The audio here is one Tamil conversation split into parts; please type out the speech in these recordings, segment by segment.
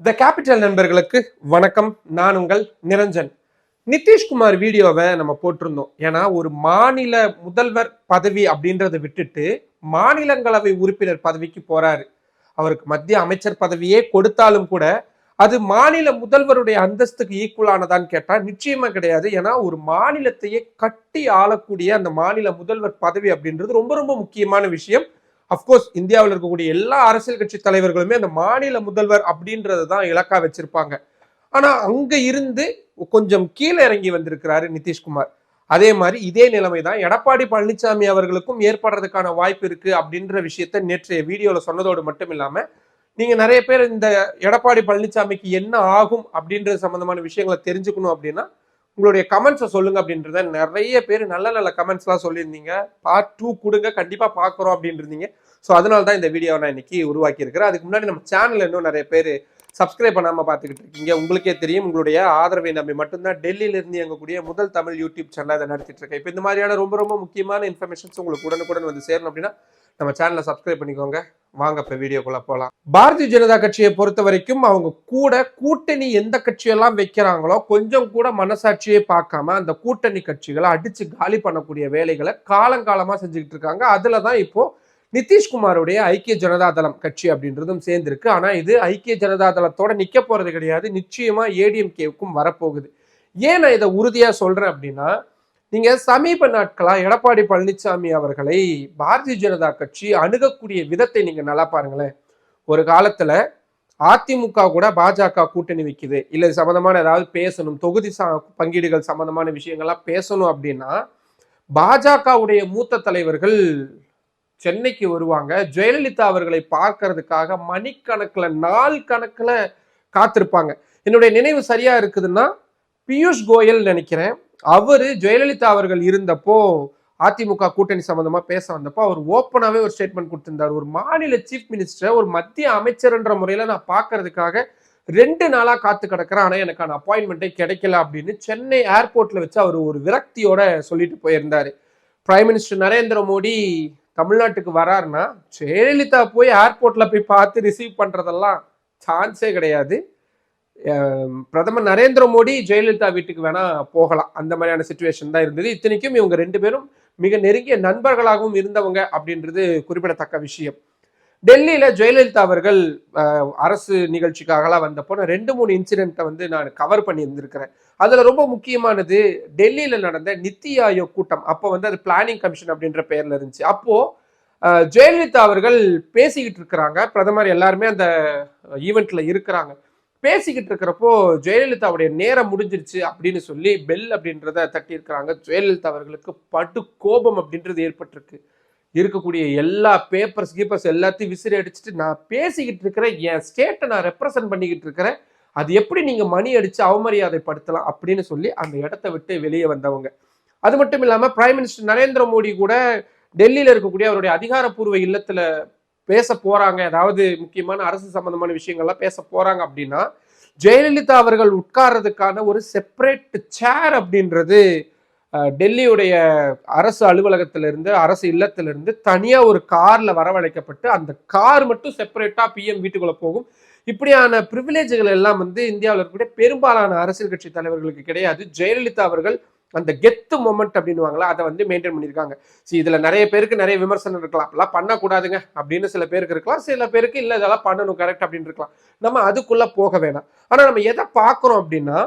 த கேபிட்டல் நண்பர்களுக்கு வணக்கம். நான் உங்கள் நிரஞ்சன். நிதிஷ்குமார் வீடியோவை நம்ம போட்டிருந்தோம். ஏன்னா ஒரு மாநில முதல்வர் பதவி அப்படின்றத விட்டுட்டு மாநிலங்களவை உறுப்பினர் பதவிக்கு போறாரு. அவருக்கு மத்திய அமைச்சர் பதவியே கொடுத்தாலும் கூட அது மாநில முதல்வருடைய அந்தஸ்துக்கு ஈக்குவலானதான்னு கேட்டா நிச்சயமா கிடையாது. ஏன்னா ஒரு மாநிலத்தையே கட்டி ஆளக்கூடிய அந்த மாநில முதல்வர் பதவி அப்படின்றது ரொம்ப ரொம்ப முக்கியமான விஷயம். அப்கோர்ஸ் இந்தியாவில் இருக்கக்கூடிய எல்லா அரசியல் கட்சி தலைவர்களுமே அந்த மாநில முதல்வர் அப்படின்றது தான் இலக்கா வச்சிருப்பாங்க. ஆனா அங்க இருந்து கொஞ்சம் கீழே இறங்கி வந்திருக்கிறாரு நிதிஷ்குமார். அதே மாதிரி இதே நிலைமை தான் எடப்பாடி பழனிசாமி அவர்களுக்கும் ஏற்படுறதுக்கான வாய்ப்பு இருக்கு அப்படின்ற விஷயத்த நேற்றைய வீடியோல சொன்னதோடு மட்டும் இல்லாம நீங்க நிறைய பேர் இந்த எடப்பாடி பழனிசாமிக்கு என்ன ஆகும் அப்படின்றது சம்பந்தமான விஷயங்களை தெரிஞ்சுக்கணும் அப்படின்னா உங்களுடைய கமெண்ட்ஸை சொல்லுங்க அப்படின்றத நிறைய பேர் நல்ல நல்ல கமெண்ட்ஸ்லாம் சொல்லியிருந்தீங்க. பார்ட் 2 கொடுங்க, கண்டிப்பா பார்க்குறோம் அப்படின்னு இருந்தீங்க. ஸோ அதனால தான் இந்த வீடியோவை நான் இன்னைக்கு உருவாக்கி இருக்கிறேன். அதுக்கு முன்னாடி நம்ம சேனல் இன்னும் நிறைய பேர் சப்ஸ்கிரைப் பண்ணாமல் பார்த்துக்கிட்டு இருக்கீங்க. உங்களுக்கே தெரியும், உங்களுடைய ஆதரவை நம்பி மட்டும்தான் டெல்லியிலிருந்து இயங்கக்கூடிய முதல் தமிழ் யூடியூப் சேனலை அதை நடத்திட்டு இருக்கேன். இப்போ இந்த மாதிரியான ரொம்ப ரொம்ப முக்கியமான இன்ஃபர்மேஷன்ஸ் உங்களுக்கு உடனுக்குடன் வந்து சேரணும் அப்படின்னா நம்ம சேனலை சப்ஸ்கிரைப் பண்ணிக்கோங்க. வாங்க இப்போ வீடியோக்குள்ள போகலாம். பாரதிய ஜனதா கட்சியை பொறுத்த வரைக்கும் அவங்க கூட கூட்டணி எந்த கட்சியெல்லாம் வைக்கிறாங்களோ கொஞ்சம் கூட மனசாட்சியே பார்க்காம அந்த கூட்டணி கட்சிகளை அடிச்சு காலி பண்ணக்கூடிய வேலைகளை காலங்காலமா செஞ்சுக்கிட்டு இருக்காங்க. அதுல தான் இப்போ நிதிஷ்குமாருடைய ஐக்கிய ஜனதா தளம் கட்சி அப்படின்றதும் சேர்ந்திருக்கு. ஆனா இது ஐக்கிய ஜனதா தளத்தோட நிக்க போறது கிடையாது. நிச்சயமா ஏடிஎம்கேவுக்கும் வரப்போகுது. ஏன் நான் இதை உறுதியா சொல்றேன் அப்படின்னா, நீங்க சமீப நாட்களா எடப்பாடி பழனிசாமி அவர்களை பாரதிய ஜனதா கட்சி அணுகக்கூடிய விதத்தை நீங்க நல்லா பாருங்களேன். ஒரு காலத்துல அதிமுக கூட பாஜக கூட்டணி வைக்குது, இல்ல சம்பந்தமான ஏதாவது பேசணும், தொகுதி பங்கீடுகள் சம்பந்தமான விஷயங்கள்லாம் பேசணும் அப்படின்னா பாஜகவுடைய மூத்த தலைவர்கள் சென்னைக்கு வருவாங்க. ஜெயலலிதா அவர்களை பார்க்கறதுக்காக மணிக்கணக்கில் நாள் கணக்கில் காத்திருப்பாங்க. என்னுடைய நினைவு சரியா இருக்குதுன்னா பியூஷ் கோயல் நினைக்கிறேன், அவரு ஜெயலலிதா அவர்கள் இருந்தப்போ அதிமுக கூட்டணி சம்பந்தமா பேச வந்தப்போ அவர் ஓப்பனாவே ஒரு ஸ்டேட்மெண்ட் கொடுத்திருந்தார். ஒரு மாநில சீஃப் மினிஸ்டர், ஒரு மத்திய அமைச்சர்ன்ற முறையில நான் பார்க்கறதுக்காக 2 நாளா காத்து கிடக்கிறேன், ஆனா எனக்கான அப்பாயின்மெண்ட்டே கிடைக்கல அப்படின்னு சென்னை ஏர்போர்ட்ல வச்சு அவர் ஒரு விரக்தியோட சொல்லிட்டு போயிருந்தாரு. பிரைம் மினிஸ்டர் நரேந்திர மோடி தமிழ்நாட்டுக்கு வராருன்னா ஜெயலலிதா போய் ஏர்போர்ட்ல போய் பார்த்து ரிசீவ் பண்றதெல்லாம் சான்ஸே கிடையாது. பிரதமர் நரேந்திர மோடி ஜெயலலிதா வீட்டுக்கு வேணா போகலாம், அந்த மாதிரியான சிச்சுவேஷன் தான் இருந்தது. இத்தனைக்கும் இவங்க 2 பேரும் மிக நெருங்கிய நண்பர்களாகவும் இருந்தவங்க அப்படின்றது குறிப்பிடத்தக்க விஷயம். டெல்லியில ஜெயலலிதா அவர்கள் அரசு நிகழ்ச்சிக்காகலாம் வந்தப்போ நான் 2-3 இன்சிடென்ட்டை வந்து நான் கவர் பண்ணி இருந்திருக்கிறேன். அதுல ரொம்ப முக்கியமானது டெல்லியில நடந்த நித்தி ஆயோக் கூட்டம். அப்போ வந்து அது பிளானிங் கமிஷன் அப்படின்ற பெயர்ல இருந்துச்சு. அப்போ ஜெயலலிதா அவர்கள் பேசிக்கிட்டு இருக்கிறாங்க, பிரதமர் எல்லாருமே அந்த ஈவெண்ட்ல இருக்கிறாங்க. பேசிக்கிட்டு இருக்கிறப்போ ஜெயலலிதாவுடைய நேரம் முடிஞ்சிருச்சு அப்படின்னு சொல்லி பெல் அப்படின்றத தட்டி இருக்கிறாங்க. ஜெயலலிதா அவர்களுக்கு படு கோபம் அப்படின்றது ஏற்பட்டிருக்கு. இருக்கக்கூடிய எல்லா கீப்பர்ஸ் எல்லாத்தையும் விசிறி அடிச்சுட்டு நான் பேசிக்கிட்டு இருக்கிறேன், என் ஸ்டேட்டை நான் ரெப்ரசன்ட் பண்ணிக்கிட்டு இருக்கிறேன், அது எப்படி நீங்க மணி அடிச்சு அவமரியாதைப்படுத்தலாம் அப்படின்னு சொல்லி அந்த இடத்த விட்டு வெளியே வந்தவங்க. அது மட்டும் இல்லாம பிரைம் மினிஸ்டர் நரேந்திர மோடி கூட டெல்லியில இருக்கக்கூடிய அவருடைய அதிகாரப்பூர்வ இல்லத்துல பேச போறாங்க, அதாவது முக்கியமான அரசு சம்பந்தமான விஷயங்கள்லாம் பேச போறாங்க அப்படின்னா ஜெயலலிதா அவர்கள் உட்கார்றதுக்கான ஒரு செப்பரேட் சேர் அப்படின்றது டெல்லியுடைய அரசு அலுவலகத்திலிருந்து அரசு இல்லத்திலிருந்து தனியா ஒரு கார்ல வரவழைக்கப்பட்டு அந்த கார் மட்டும் செப்பரேட்டா பிஎம் வீட்டுக்குள்ள போகும். இப்படியான பிரிவிலேஜ்கள் எல்லாம் வந்து இந்தியாவில் இருக்கக்கூடிய பெரும்பாலான அரசியல் கட்சி தலைவர்களுக்கு கிடையாது. ஜெயலலிதா அவர்கள் அந்த கெத்து மொமெண்ட் அப்படின்னுவாங்களா, அதை வந்து மெயின்டைன் பண்ணியிருக்காங்க. இதுல நிறைய பேருக்கு நிறைய விமர்சனம் இருக்கலாம், அப்படிலாம் பண்ணக்கூடாதுங்க அப்படின்னு சில பேருக்கு இருக்கலாம், சில பேருக்கு இல்லை இதெல்லாம் பண்ணணும் கரெக்ட் அப்படின்னு இருக்கலாம். நம்ம அதுக்குள்ள போக வேணாம். ஆனா நம்ம எதை பார்க்கிறோம் அப்படின்னா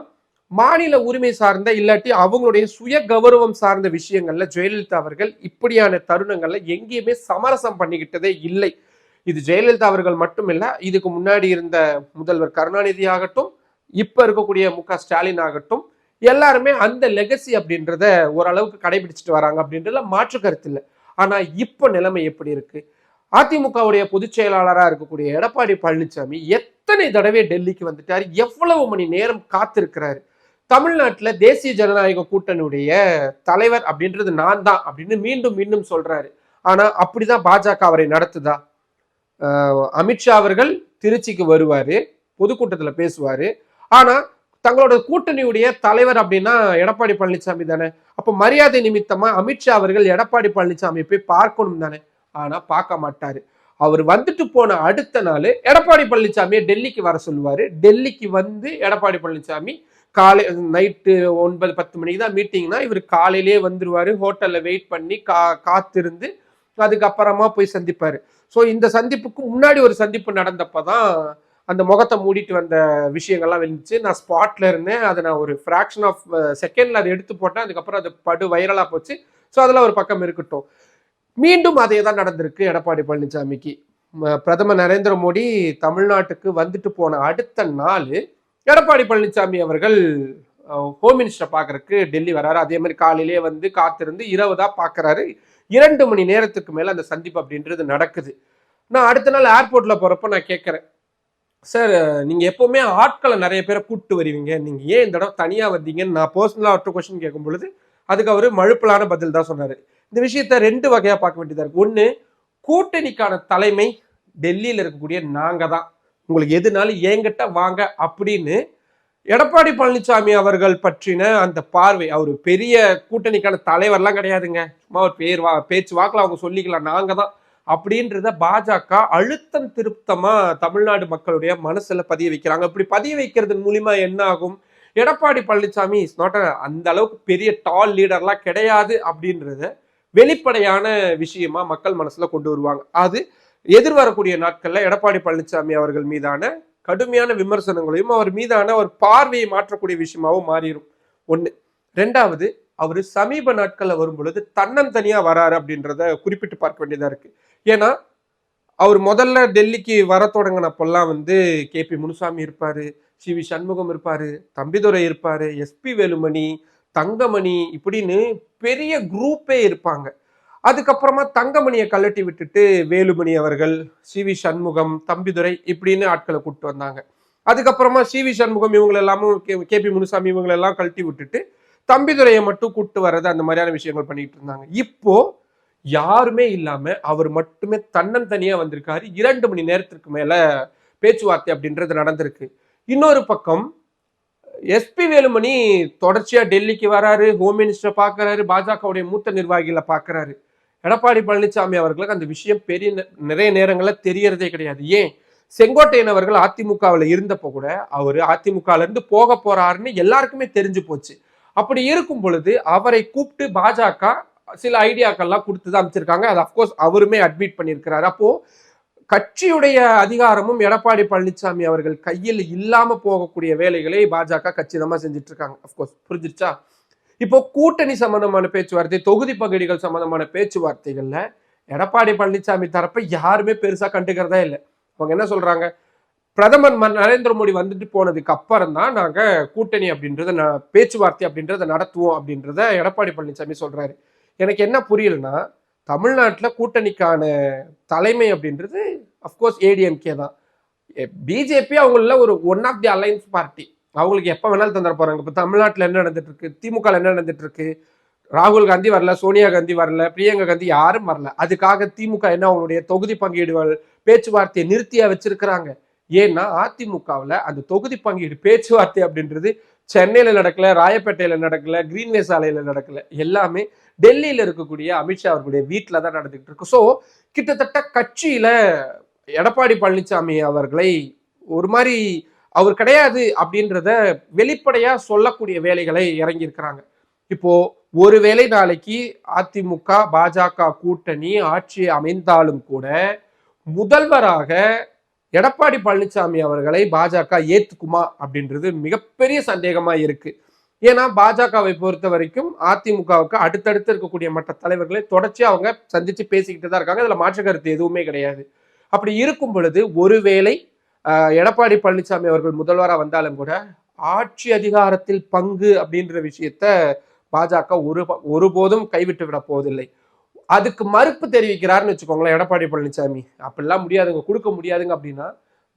மாநில உரிமை சார்ந்த இல்லாட்டி அவங்களுடைய சுய கௌரவம் சார்ந்த விஷயங்கள்ல ஜெயலலிதா அவர்கள் இப்படியான தருணங்கள்ல எங்கேயுமே சமரசம் பண்ணிக்கிட்டதே இல்லை. இது ஜெயலலிதா அவர்கள் மட்டும் இல்ல, இதுக்கு முன்னாடி இருந்த முதல்வர் கருணாநிதி ஆகட்டும், இப்ப இருக்கக்கூடிய மு.க. ஸ்டாலின் ஆகட்டும், எல்லாருமே அந்த லெகசி அப்படின்றத ஓரளவுக்கு கடைபிடிச்சிட்டு வராங்க அப்படின்றதுல மாற்று கருத்து இல்லை. ஆனா இப்ப நிலைமை எப்படி இருக்கு? அதிமுகவுடைய பொதுச் செயலாளராக இருக்கக்கூடிய எடப்பாடி பழனிசாமி எத்தனை தடவை டெல்லிக்கு வந்துட்டாரு, எவ்வளவு மணி நேரம் காத்திருக்கிறாரு. தமிழ்நாட்டுல தேசிய ஜனநாயக கூட்டணியுடைய தலைவர் அப்படின்றது நான் தான் அப்படின்னு மீண்டும் மீண்டும் சொல்றாரு. ஆனா அப்படிதான் பாஜக அவரை நடத்துதா? அமித்ஷா அவர்கள் திருச்சிக்கு வருவாரு, பொதுக்கூட்டத்துல பேசுவாரு. ஆனா தங்களோட கூட்டணியுடைய தலைவர் அப்படின்னா எடப்பாடி பழனிசாமி தானே. அப்ப மரியாதை நிமித்தமா அமித்ஷா அவர்கள் எடப்பாடி பழனிசாமி போய் பார்க்கணும் தானே. ஆனா பார்க்க மாட்டாரு. அவர் வந்துட்டு போன அடுத்த நாள் எடப்பாடி பழனிசாமியை டெல்லிக்கு வர சொல்லுவாரு. டெல்லிக்கு வந்து எடப்பாடி பழனிசாமி காலை நைட்டு 9-10 மணிக்கு தான் மீட்டிங்னா இவர் காலையிலேயே வந்துருவாரு. ஹோட்டல்ல வெயிட் பண்ணி காத்திருந்து அதுக்கப்புறமா போய் சந்திப்பாரு. ஸோ இந்த சந்திப்புக்கு முன்னாடி ஒரு சந்திப்பு நடந்தப்பதான் அந்த முகத்தை மூடிட்டு வந்த விஷயங்கள்லாம் வந்துச்சு. நான் ஸ்பாட்ல இருந்தேன். அதை நான் ஒரு ஃப்ராக்ஷன் ஆஃப் செகண்ட்ல அதை எடுத்து போட்டேன். அதுக்கப்புறம் அது படு வைரலா போச்சு. ஸோ அதெல்லாம் ஒரு பக்கம் இருக்கட்டும். மீண்டும் அதே தான் நடந்திருக்கு எடப்பாடி பழனிசாமிக்கு. பிரதமர் நரேந்திர மோடி தமிழ்நாட்டுக்கு வந்துட்டு போன அடுத்த நாள் எடப்பாடி பழனிசாமி அவர்கள் ஹோம் மினிஸ்டரை பார்க்கறதுக்கு டெல்லி வராரு. அதே மாதிரி காலையிலேயே வந்து காத்திருந்து இரவு தான் பார்க்கறாரு. 2 மணி நேரத்துக்கு மேல அந்த சந்திப்பு அப்படின்றது நடக்குது. நான் அடுத்த நாள் ஏர்போர்ட்ல போறப்ப நான் கேட்கறேன், சார் நீங்க எப்பவுமே ஆட்களை நிறைய பேரை கூப்பிட்டு வருவீங்க, நீங்க ஏன் இந்த தடவை தனியா வந்தீங்கன்னு நான் பர்சனலா அவர்கிட்ட கொஸ்டின் கேட்கும் பொழுது அதுக்கு அவரு மழுப்பலான பதில் தான் சொன்னாரு. இந்த விஷயத்த 2 வகையா பார்க்க வேண்டியதா இருக்கு. ஒண்ணு, கூட்டணிக்கான தலைமை டெல்லியில இருக்கக்கூடிய நாங்க தான், உங்களுக்கு எதுனாலும் என்கிட்ட வாங்க அப்படின்னு எடப்பாடி பழனிசாமி அவர்கள் பற்றின அந்த பார்வை, அவர் பெரிய கூட்டணிக்கான தலைவர்லாம் கிடையாதுங்க, சும்மா ஒரு பேச்சு வாக்கில் அவங்க சொல்லிக்கலாம் நாங்க தான் அப்படின்றத பாஜக அழுத்தம் திருத்தமா தமிழ்நாடு மக்களுடைய மனசுல பதிய வைக்கிறாங்க. இப்படி பதிய வைக்கிறது மூலியமா என்ன ஆகும், எடப்பாடி பழனிசாமி இஸ் நாட் அந்த அளவுக்கு பெரிய டால் லீடர்லாம் கிடையாது அப்படின்றத வெளிப்படையான விஷயமா மக்கள் மனசுல கொண்டு வருவாங்க. அது எதிர்வரக்கூடிய நாட்கள்ல எடப்பாடி பழனிசாமி அவர்கள் மீதான கடுமையான விமர்சனங்களையும் அவர் மீதான ஒரு பார்வையை மாற்றக்கூடிய விஷயமாவும் மாறிடும். ஒண்ணு. 2வது, அவரு சமீப நாட்கள்ல வரும் பொழுது தன்னந்தனியா வராரு அப்படின்றத குறிப்பிட்டு பார்க்க வேண்டியதா இருக்கு. ஏன்னா அவர் முதல்ல டெல்லிக்கு வர தொடங்கினப்பெல்லாம் வந்து KP முனுசாமி இருப்பாரு, CV சண்முகம் இருப்பாரு, தம்பிதுரை இருப்பாரு, SP வேலுமணி, தங்கமணி இப்படின்னு பெரிய குரூப்பே இருப்பாங்க. அதுக்கப்புறமா தங்கமணியை கழட்டி விட்டுட்டு வேலுமணி அவர்கள், CV சண்முகம், தம்பிதுரை இப்படின்னு ஆட்களை கூப்பிட்டு வந்தாங்க. அதுக்கப்புறமா CV சண்முகம் இவங்க எல்லாமும் KP முனுசாமி இவங்களை எல்லாம் கழட்டி விட்டுட்டு தம்பிதுரையை மட்டும் கூப்பிட்டு வர்றது, அந்த மாதிரியான விஷயங்கள் பண்ணிட்டு இருந்தாங்க. இப்போ யாருமே இல்லாம அவர் மட்டுமே தன்னந்தனியா வந்திருக்காரு. 2 மணி நேரத்திற்கு மேல பேச்சுவார்த்தை அப்படின்றது நடந்திருக்கு. இன்னொரு பக்கம் SP வேலுமணி தொடர்ச்சியா டெல்லிக்கு வராரு, ஹோம் மினிஸ்டரை பார்க்கறாரு, பாஜகவுடைய மூத்த நிர்வாகிகளை பார்க்கறாரு. எடப்பாடி பழனிசாமி அவர்களுக்கு அந்த விஷயம் நிறைய நேரங்கள்ல தெரியறதே கிடையாது. ஏன், செங்கோட்டையன் அவர்கள் அதிமுகவில் இருந்தப்போ கூட அவரு அதிமுகல இருந்து போக போறாருன்னு எல்லாருக்குமே தெரிஞ்சு போச்சு. அப்படி இருக்கும் பொழுது அவரை கூப்பிட்டு பாஜக சில ஐடியாக்கள்லாம் கொடுத்துதான் அமைச்சிருக்காங்க. அது அப்கோர்ஸ் அவருமே அட்மிட் பண்ணியிருக்கிறாரு. அப்போ கட்சியுடைய அதிகாரமும் எடப்பாடி பழனிசாமி அவர்கள் கையில் இல்லாம போகக்கூடிய வேலைகளை பாஜக கச்சிதமா செஞ்சுட்டு இருக்காங்க. அப்கோர்ஸ் புரிஞ்சிருச்சா? இப்போ கூட்டணி சம்பந்தமான பேச்சுவார்த்தை, தொகுதி பங்கீடுகள் சம்பந்தமான பேச்சுவார்த்தைகள்ல எடப்பாடி பழனிசாமி தரப்பை யாருமே பெருசா கண்டுக்கிறதா இல்லை. அவங்க என்ன சொல்றாங்க, பிரதமர் நரேந்திர மோடி வந்துட்டு போனதுக்கு அப்புறம் தான் நாங்க கூட்டணி அப்படின்றத பேச்சுவார்த்தை அப்படின்றத நடத்துவோம் அப்படின்றத எடப்பாடி பழனிசாமி சொல்றாரு. எனக்கு என்ன புரியலன்னா, தமிழ்நாட்டில் கூட்டணிக்கான தலைமை அப்படின்றது அப்கோர்ஸ் ADMK தான். பிஜேபி அவங்கள ஒரு one of the alliance party, அவங்களுக்கு எப்போ வேணாலும் தந்துட போறாங்க. இப்போ தமிழ்நாட்டில் என்ன நடந்துட்டு இருக்கு, திமுக என்ன நடந்துட்டு இருக்கு, ராகுல் காந்தி வரல, சோனியா காந்தி வரல, பிரியங்கா காந்தி யாரும் வரல. அதுக்காக திமுக என்ன அவங்களுடைய தொகுதி பங்கீடுகள் பேச்சுவார்த்தையை நிறுத்தியா வச்சிருக்கிறாங்க. ஏன்னா அதிமுகவில் அந்த தொகுதி பங்கீடு பேச்சுவார்த்தை அப்படின்றது சென்னையில நடக்கல, ராயப்பேட்டையில நடக்கல, கிரீன்வே சாலையில நடக்கல, எல்லாமே டெல்லியில இருக்கக்கூடிய அமித்ஷா அவர்களுடைய வீட்டில தான் நடந்துகிட்டு இருக்கு. ஸோ கிட்டத்தட்ட கட்சியில எடப்பாடி பழனிசாமி அவர்களை ஒரு மாதிரி அவர் கிடையாது அப்படின்றத வெளிப்படையா சொல்லக்கூடிய வேலைகளை இறங்கி இருக்கிறாங்க. இப்போ ஒருவேளை நாளைக்கு அதிமுக பாஜக கூட்டணி ஆட்சி அமைந்தாலும் கூட முதல்வராக எடப்பாடி பழனிசாமி அவர்களை பாஜக ஏத்துக்குமா அப்படின்றது மிகப்பெரிய சந்தேகமா இருக்கு. ஏன்னா பாஜகவை பொறுத்த வரைக்கும் அதிமுகவுக்கு அடுத்தடுத்து இருக்கக்கூடிய மற்ற தலைவர்களை தொடர்ச்சியா அவங்க சந்திச்சு பேசிக்கிட்டு தான் இருக்காங்க. இதுல மாற்று கருத்து எதுவுமே கிடையாது. அப்படி இருக்கும் பொழுது ஒருவேளை எடப்பாடி பழனிசாமி அவர்கள் முதல்வராக வந்தாலும் கூட ஆட்சி அதிகாரத்தில் பங்கு அப்படின்ற விஷயத்த பாஜக ஒருபோதும் கைவிட்டு விட போவதில்லை. அதுக்கு மறுப்பு தெரிவிக்கிறாருன்னு வச்சுக்கோங்களேன் எடப்பாடி பழனிசாமி, அப்படிலாம் முடியாதுங்க, கொடுக்க முடியாதுங்க அப்படின்னா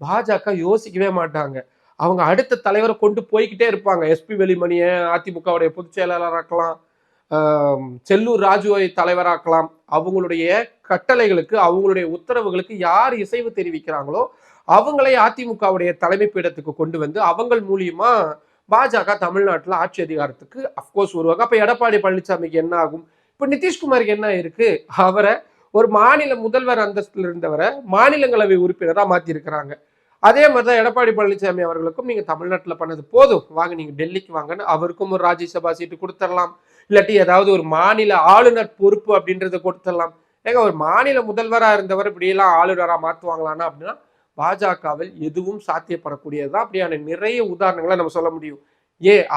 பாஜக யோசிக்கவே மாட்டாங்க. அவங்க அடுத்த தலைவரை கொண்டு போய்கிட்டே இருப்பாங்க. SP வேலுமணியை அதிமுகவுடைய பொதுச் செயலாளராக்கலாம், செல்லூர் ராஜுவை தலைவராக்கலாம். அவங்களுடைய கட்டளைகளுக்கு அவங்களுடைய உத்தரவுகளுக்கு யார் இசைவு தெரிவிக்கிறாங்களோ அவங்களை அதிமுகவுடைய தலைமை பீடத்துக்கு கொண்டு வந்து அவங்கள் மூலியமா பாஜக தமிழ்நாட்டில் ஆட்சி அதிகாரத்துக்கு அப்கோர்ஸ் வருவாங்க. அப்ப எடப்பாடி பழனிசாமிக்கு என்ன ஆகும், இப்ப நிதிஷ்குமாருக்கு என்ன இருக்கு, அவரை ஒரு மாநில முதல்வர் அந்தஸ்துல இருந்தவரை மாநிலங்களவை உறுப்பினரா மாத்தி இருக்கிறாங்க. அதே மாதிரிதான் எடப்பாடி பழனிசாமி அவர்களுக்கும் நீங்க தமிழ்நாட்டுல பண்ணது போதும், வாங்க நீங்க டெல்லிக்கு வாங்கன்னு அவருக்கும் ஒரு ராஜ்யசபா சீட்டு கொடுத்துடலாம். இல்லாட்டி ஏதாவது ஒரு மாநில ஆளுநர் பொறுப்பு அப்படின்றத கொடுத்துடலாம். ஏங்க ஒரு மாநில முதல்வரா இருந்தவர் இப்படி எல்லாம் ஆளுநரா மாத்துவாங்களான்னா அப்படின்னா பாஜகவில் எதுவும் சாத்தியப்படக்கூடியதுதான். அப்படியான நிறைய உதாரணங்களை நம்ம சொல்ல முடியும்.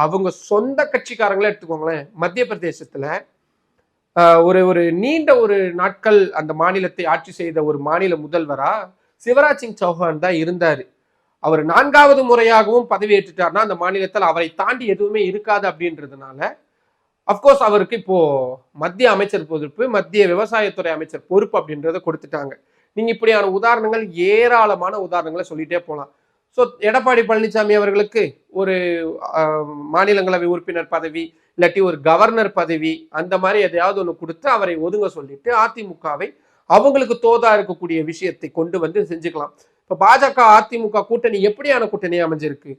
அவங்க சொந்த கட்சிக்காரங்களே எடுத்துக்கோங்களேன். மத்திய பிரதேசத்துல ஒரு நீண்ட ஒரு நாட்கள் அந்த மாநிலத்தை ஆட்சி செய்த ஒரு மாநில முதல்வரா சிவராஜ் சிங் சௌஹான் தான் இருந்தாரு. அவர் 4வது முறையாகவும் பதவியேற்றுட்டார்னா அந்த மாநிலத்தில் அவரை தாண்டி எதுவுமே இருக்காது அப்படின்றதுனால அப்கோர்ஸ் அவருக்கு இப்போ மத்திய அமைச்சர் பொறுப்பு, மத்திய விவசாயத்துறை அமைச்சர் பொறுப்பு அப்படின்றத கொடுத்துட்டாங்க. நீங்க இப்படியான உதாரணங்கள் ஏராளமான உதாரணங்களை சொல்லிட்டே போகலாம். ஸோ எடப்பாடி பழனிசாமி அவர்களுக்கு ஒரு மாநிலங்களவை உறுப்பினர் பதவி இல்லாட்டி ஒரு கவர்னர் பதவி அந்த மாதிரி எதையாவது ஒன்று கொடுத்து அவரை ஒதுங்க சொல்லிட்டு அதிமுகவை அவங்களுக்கு தோதா இருக்கக்கூடிய விஷயத்தை கொண்டு வந்து செஞ்சுக்கலாம். இப்ப பாஜக அதிமுக கூட்டணி எப்படியான கூட்டணி அமைஞ்சிருக்கு?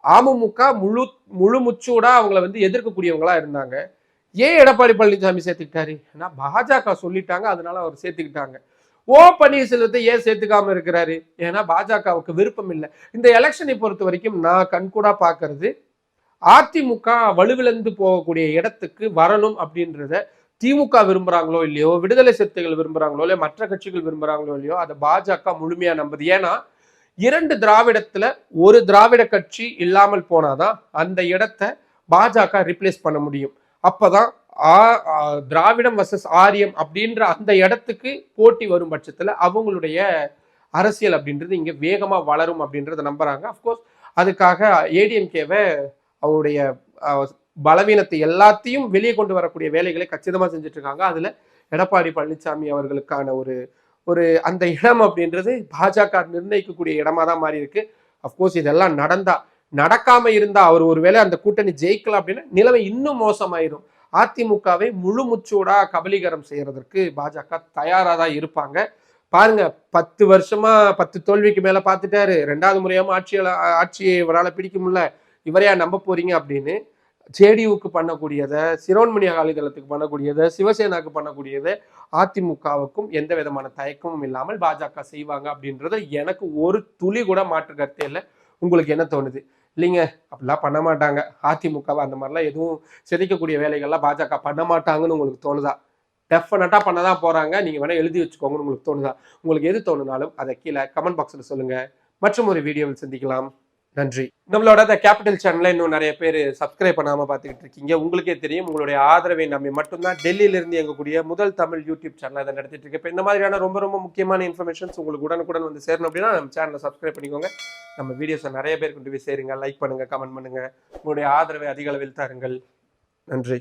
அமமுக முழு முச்சூடா அவங்கள வந்து எதிர்க்கக்கூடியவங்களா இருந்தாங்க. ஏன் எடப்பாடி பழனிசாமி சேர்த்துக்கிட்டாரு? ஏன்னா பாஜக சொல்லிட்டாங்க, அதனால அவர் சேர்த்துக்கிட்டாங்க. பன்னீர்செல்வத்தை ஏன் சேர்த்துக்காம இருக்கிறாரு? ஏன்னா பாஜகவுக்கு விருப்பம் இல்லை. இந்த எலெக்ஷனை பொறுத்த வரைக்கும் நான் கண்கூடா பாக்குறது, அதிமுக வலுவிழந்து போகக்கூடிய இடத்துக்கு வரணும் அப்படின்றத திமுக விரும்புறாங்களோ இல்லையோ, விடுதலை சிறுத்தைகள் விரும்புறாங்களோ இல்லையோ, மற்ற கட்சிகள் விரும்புறாங்களோ இல்லையோ, அதை பாஜக முழுமையா நம்புது. ஏன்னா 2 திராவிடத்துல ஒரு திராவிட கட்சி இல்லாமல் போனாதான் அந்த இடத்தை பாஜக ரிப்ளேஸ் பண்ண முடியும். அப்பதான் திராவிடம் வர்சஸ் ஆரியம் அப்படின்ற அந்த இடத்துக்கு போட்டி வரும் பட்சத்துல அவங்களுடைய அரசியல் அப்படின்றது இங்க வேகமா வளரும் அப்படின்றத நம்புறாங்க. அப்கோர்ஸ் அதுக்காக ஏடிஎம்கேவை அவருடைய பலவீனத்தை எல்லாத்தையும் வெளியே கொண்டு வரக்கூடிய வேலைகளை கச்சிதமா செஞ்சுட்டு இருக்காங்க. அதுல எடப்பாடி பழனிசாமி அவர்களுக்கான ஒரு அந்த இடம் அப்படின்றது பாஜக நிர்ணயிக்கக்கூடிய இடமா தான் மாறி இருக்கு. அப்கோர்ஸ் இதெல்லாம் நடக்காம இருந்தா அவர் ஒருவேளை அந்த கூட்டணி ஜெயிக்கலாம் அப்படின்னா நிலைமை இன்னும் மோசமாயிரும். அதிமுகவை முழு முச்சூடா கபலீகரம் செய்யறதற்கு பாஜக தயாரா தான் இருப்பாங்க. பாருங்க, 10 வருஷமா 10 தோல்விக்கு மேல பார்த்துட்டாரு. 2வது முறையாம ஆட்சியை இவரால் பிடிக்க முடியல, இவரையா நம்ப போறீங்க அப்படின்னு ஜேடியுக்கு பண்ணக்கூடியதை, சிரோன்மணி அகாலிதளத்துக்கு பண்ணக்கூடியதை, சிவசேனாவுக்கு பண்ணக்கூடியதை அதிமுகவுக்கும் எந்த விதமான தயக்கமும் இல்லாமல் பாஜக செய்வாங்க அப்படின்றத எனக்கு ஒரு துளி கூட மாற்று கருத்தே இல்லை. உங்களுக்கு என்ன தோணுது? இல்லைங்க அப்படிலாம் பண்ண மாட்டாங்க, அதிமுகவை அந்த மாதிரிலாம் எதுவும் சிதைக்கக்கூடிய வேலைகள்லாம் பாஜக பண்ண மாட்டாங்கன்னு உங்களுக்கு தோணுதா? டெஃபினட்டா பண்ணதான் போறாங்க. நீங்க வேணா எழுதி வச்சுக்கோங்கன்னு உங்களுக்கு தோணுதா? உங்களுக்கு எது தோணுனாலும் அதை கீழே கமெண்ட் பாக்ஸ்ல சொல்லுங்க. மற்றும் ஒரு வீடியோவில் சந்திக்கலாம். நன்றி. நம்மளோட கேபிட்டல் சேனலை இன்னும் நிறைய பேர் சப்ஸ்கிரைப் பண்ணாம பார்த்துக்கிட்டு இருக்கீங்க. உங்களுக்கே தெரியும், உங்களுடைய ஆதரவை நம்பி மட்டும்தான் டெல்லியில இருந்து எங்கக்கூடிய முதல் தமிழ் யூடியூப் சேனல் அதை நடத்திட்டு இருக்கு. இப்போ இந்த மாதிரியான ரொம்ப ரொம்ப முக்கியமான இன்ஃபர்மேஷன்ஸ் உங்களுக்கு உடனுக்குடன் வந்து சேரணும் அப்படின்னா நம்ம சேனலை சப்ஸ்கிரைப் பண்ணிக்கோங்க. நம்ம வீடியோஸை நிறைய பேர் கொண்டு போய் சேருங்க, லைக் பண்ணுங்க, கமெண்ட் பண்ணுங்க. உங்களுடைய ஆதரவை அதிக அளவில் தாருங்கள். நன்றி.